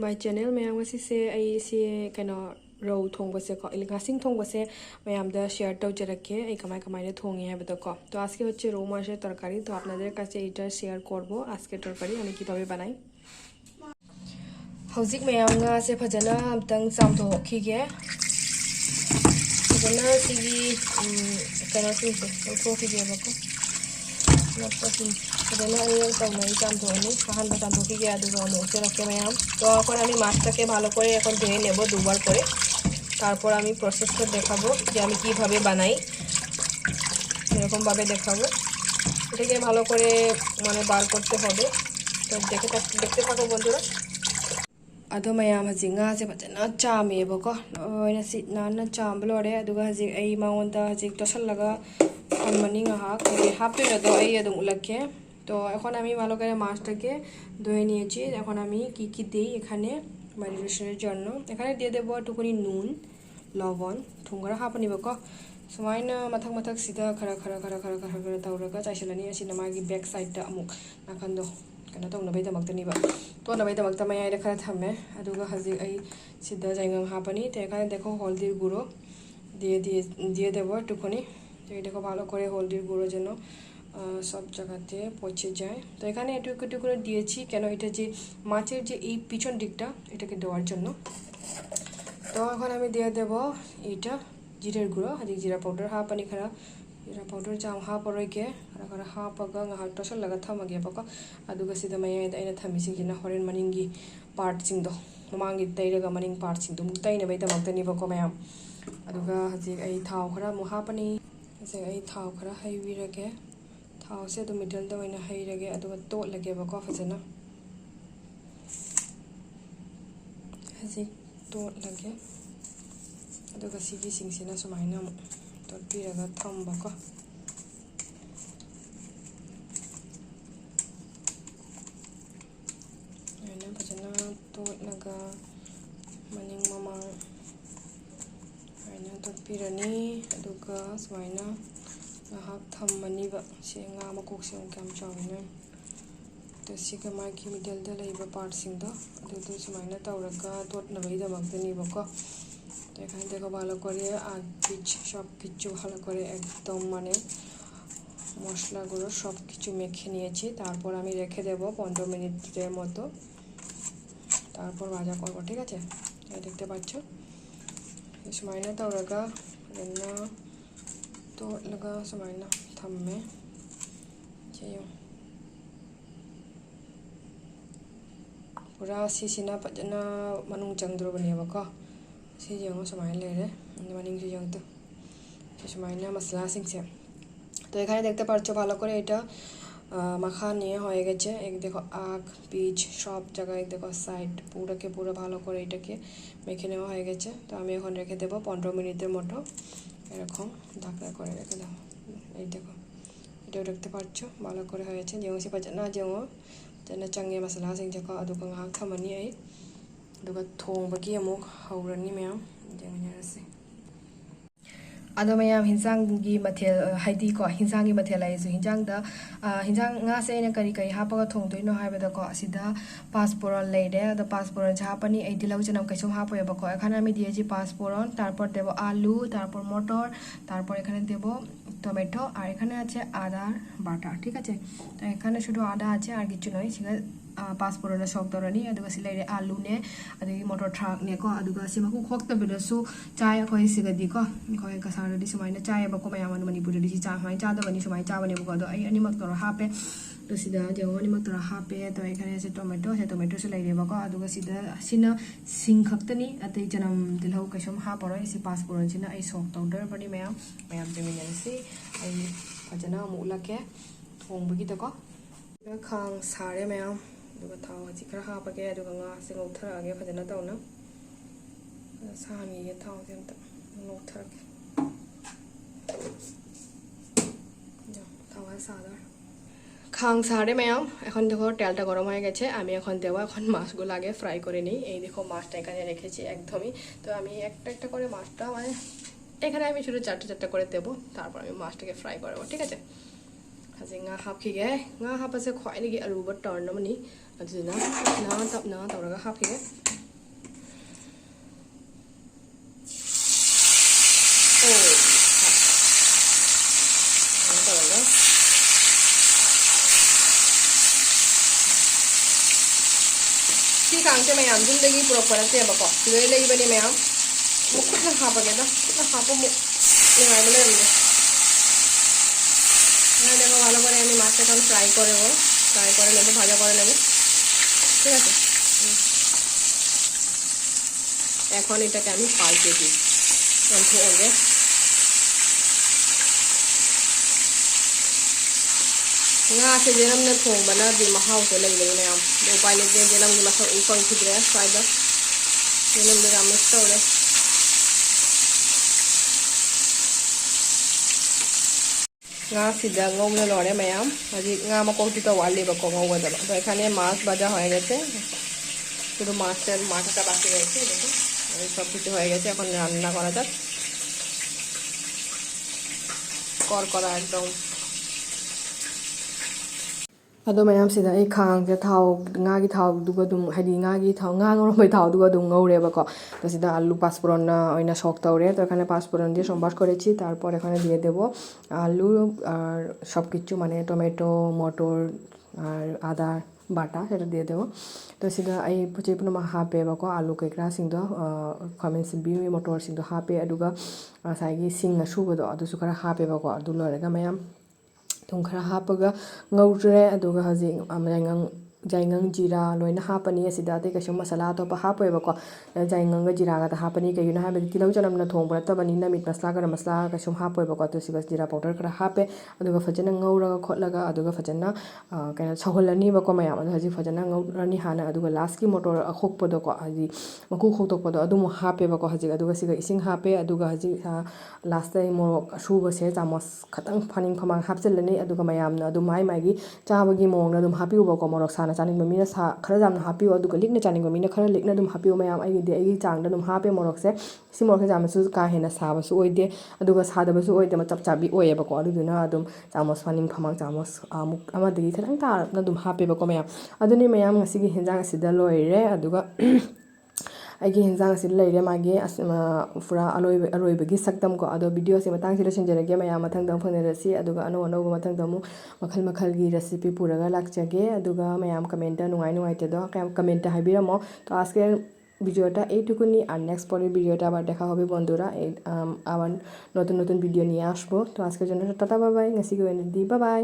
my channel mayam ngasi se ai se kano row thongba se ko ilingasing thongba se mayam da share taw jarake ai kamai kamai ne thongi habada ko to aske hocche row masher torkari to apnader kache eta share korbo aske torkari ami kibabe banai hojik mayam nga se phajana amtang chamtho khige phajana sigi kano se thokho khige bako napasi phajana ai kamai chamtho ni kahan ba chamtho khige adu no se rakhe mayam to এখন আমি মাছটাকে ভালো করে এখন ধুয়ে নেব দুবার করে তারপর আমি প্রসেসটা দেখাবো যে আমি কিভাবে বানাই এরকম ভাবে দেখাবো এটাকে ভালো করে মানে বার করতে হবে তো দেখতে থাকো বন্ধুরা अदो मयाम हजी nga se फजना चामे बको ओइना सि नाना चाम लोरे अदुगा हजी आई माउंदा हजी तसल लगा मनी nga हा के हापे रदो आई अदु उलके तो এখন আমি ভালো করে মাছটাকে ধুয়ে নিয়েছি এখন আমি কি দেই এখানে ম্যারিনেশনের জন্য এখানে দিয়ে দেব টুকুনি নুন লবণ থুংগরা হাপনি বको सुमाइना मथक मथक सिदा खरा तौरगा चाइसलनी असिना मागी बैक साइड दा अमुक नाखंदो कना तौनबै दमक्तनिबा तो नबै दमक्ता मयाइदा खरा थमे अदुगा हजि आई सिदा जाइंगं हापनी ते एखाने देखो हल्दीर गुঁড়ো দিয়ে দেব টুকুনি তো দেখো ভালো করে হলদির গুঁড়ো যেন সব জায়গাতে পৌঁছে যায় তো এখানে একটু করে দিয়েছি কেন এটা যে মাছের যে এই পিছন দিকটা এটাকে দেওয়ার জন্য তো এখন আমি দিয়ে দেব এটা জিরের গুঁড়ো হাজি জিরা পাউডার হাপানি खरा जिरा पाउडर जाम हापरोइगे खरा हापगा ngahak tosal laga thamage bako aduga sida mayai da ina thamisingina horen maningi part singdo mamangi tairaga maning part singdo muktaina bai damakta ni bako mayam aduga haji ai thau khara mu hapani se ai thau khara haibirage thau se do middle da oina hairage aduga to lage bako fajana haji to lage aduga sigi singsina sumaina तो पीरगा थम्बको ऐना फजना तो लगा मनिंग ममांग ऐना तो Peerni अदुगा सुमाइना ngahak thammaniba se nga makok se ongkam chawina to siga magi middle da leiba part sing do adu sumaina tawraga tot na bai da magdani bako तो এখানে দেখো ভালো করে আগ পিচ সব কিছু ভালো করে একদম মানে মশলাগুলো সব কিছু মেখে নিয়েছি তারপর আমি রেখে দেব 15 মিনিটের মতো তারপর ভাজা করব ঠিক আছে এই দেখতে পাচ্ছ এই সময় না তাওরাগা রান্না তো লাগা সময় না থামে চেয়ে পুরা সিসিনা পজনা মানুং চंद्रबनेबको से जो समाय लेरे मनिंग से जंग तो समायना मसला सिंगसे तो এখানে দেখতে পাচ্ছ ভালো করে এটা মাখা নিয়ে হয়ে গেছে এক দেখো আগ পিচ সব জায়গায় দেখো সাইড পুরো ভালো করে এটাকে মেখে নেওয়া হয়ে গেছে তো আমি এখন রেখে দেব 15 মিনিটের মতো এরকম ঢাকা করে রেখে দাও এই দেখো এটা দেখতে পাচ্ছ ভালো করে হয়েছে যেও সে পাজনা যেও যেনা চাঙ্গে মশলা সিংছে को अदुगा ngahak thamani ai अदुगा थोंबगी अमुक हौरनी मैम जेंगनेरसे अदो मैम हिंजांगी मथेल हाइदी को हिंजांगी मथेल आइसु हिंजांगदा हिंजांग nga se na kari kai hapaga thongdoino haibada ko asida passporon leide ado passporon japani ei dilau janam kaisum hapoya bako ekhane ami diyechi passporon tarpor debo alu tarpor motor tarpor ekhane debo tomato আর এখানে আছে আদার বাটা ঠিক আছে তো এখানে শুধু আদা আছে আর কিছু নয় সিগা পাঁচফোড়নের শক দরনি আদুগা সিলাইরে আলু নে আদুগি মটর ট্রাক নে কো আদুগা সিমাকু খক্ত বেদসু চায় খই সিগাদি ko khoi ka saradi sumaina চায় bako mayam manipuri di cha hai cha da bani sumai cha bani bako do ai animak tor hape to sida jeong animak tor hape to ekhane ase tomato se laire bako aduga sida sina sing khaktani atei janam dilhau kaisum ha poroi si passporon sina ai sok tawder bani mayam jemin si ai fajana mulake thongbagi da ko khang sare mayam aduga thau ji khara hapage aduga nga se ngauthara ge fajana tawna sani ye thau jemta ngauthara jo thau ha sadar খাং সারে ma'am এখন দেখো তেলটা গরম হয়ে গেছে আমি এখন দেব এখন মাছগুলো আগে ফ্রাই করে নিই এই দেখো মাছটা এখানে রেখেছি একদমই তো আমি একটা করে মাছটা মানে এখানে আমি শুধু চারটা করে দেব তারপর আমি মাছটাকে ফ্রাই করব ঠিক আছে হাজি nga hapkhige nga hapase khwainigi aruba turn namani aduna na tapna tawraga hapkhige ꯁꯤ ꯈꯥꯡꯁꯦ ꯃꯌꯥꯝ ꯌꯨꯝꯗꯒꯤ ꯄꯨꯔꯛꯄ ꯅꯠꯇꯦꯕꯀꯣ ꯁꯤꯗꯩ ꯂꯩꯕꯅꯦ ꯃꯌꯥꯝ ꯃꯨꯛ ꯈꯨꯠꯅ ꯍꯥꯞꯄꯒꯦꯗ ꯈꯨꯠꯅ ꯍꯥꯞꯄ মুꯛ ꯅꯨꯡꯉꯥꯏꯕ ꯂꯩꯔꯝꯗꯦ দেখো ভালো করে আমি মাছটা এখন ফ্রাই করে নেবো ভাজা করে নেবো ঠিক আছে এখন এটাকে আমি পাল্টে দিই ধুয়ে nga se jelam na thong bana di mahau to lai lai na am do pai le jelam ni masa upang khidre faida jelam de ram sto le nga sida ngom na lore mayam haji nga ma ko ti to wali ba ko ngom da to ekhane মাছ ভাজা হয়ে গেছে শুধু মাছের মাথাটা বাকি রয়েছে দেখো সব কিছু হয়ে গেছে এখন রান্না করা যাক করা একদম अदो मैम सिदा ए खांग जे थाव ngaगी थाव दुगा दुम हाइदि ngaगी थाव nga ngorबै थाव दुगा दुम ngौरे बको तो सिदा आलू पाँचफोरन ओइना शक तौरे तो एखाने पाँचफोरन दिए सम्बार करेछि तारपर एखाने दिए देब आलू और सबकिछु माने टमेटो मटर और आदा बाटा सेटा दिए देब तो सिदा आई जेपुनो मा हापे बको आलू केकरा सिंदो खामेन सिबि मटर सिंदो हापे अदुगा साइगी सिंग सुबदो अदुसु खरा हापे बको अदु लोरेगा मैम थुम खरा हापगा ngौरे अदुगा हजि जाइंगं जीरा लोइना हापनी असिदा ते कसम मसाला तो हापेबको जाइंगंग जीरा गा हापनी कयुना हाबे तिलौ चनम न थोंग बरतबनी न मीट मसला गरम मसला कसम हापेबको तो सिगा जीरा पाउडर खरा हापे अदुगा फजना ngौरगा खोटलगा अदुगा फजना कैना छहोलनी बको मयाम अदु हजि फजना ngौरनी हाना अदुगा लास्ट की मोटर अखोकपदो को हजि मकु खोतोकपदो अदुम हापेबको हजि अदुगा सिगा इसिंग हापे अदुगा हजि लास्ट टाइम मोरक सुबसे चामच खतंग फानिंग फमांग हापचलनी अदुगा मयाम न अदु माई मागी चाबगी मोंग न अदुम हापिउबको मोरक साना चानिंग मीना सा खरा जामना हापिउ अदुगा लिकना चानिंग मीना खरा लिकना अदुम हापिउ मयाम आई चांगदा अदुम हापे मोरक से सि मोरक जामसु का हेना साबसु ओइदे अदुगा सादबसु ओइदे चप चाबी ओयेबको अदुदुना अदुम चामच फानिंग फमांग चामच अमुक अमदगी खतंग तारना अदुम हापेबको मयाम अदुनि मयाम ngasiगी हेंजांग सिदा लोइरे अदुगा आइगे हेंजांग से लेरे मागे पूरा अरोइबगी सक्तम को अदो वीडियो से मतंग से संजरगे मया मथंग दम फनरसी अदुगा अनो अनो मथंग दमु मखल मखल की रेसिपी पुरगा लाक्चगे अदुगा मयाम कमेंट नुंगाइ नुंगाइते दो कमेंट हाइबिरमो तो आज के ভিডিওটা এইটুকুনি আর নেক্সট পরের ভিডিওটা আবার দেখা হবে বন্ধুরা আবার নতুন নতুন ভিডিও নিয়ে আসবো তো আজকের জন্য টাটা বাই বাই ngasigo এনে দি বাই বাই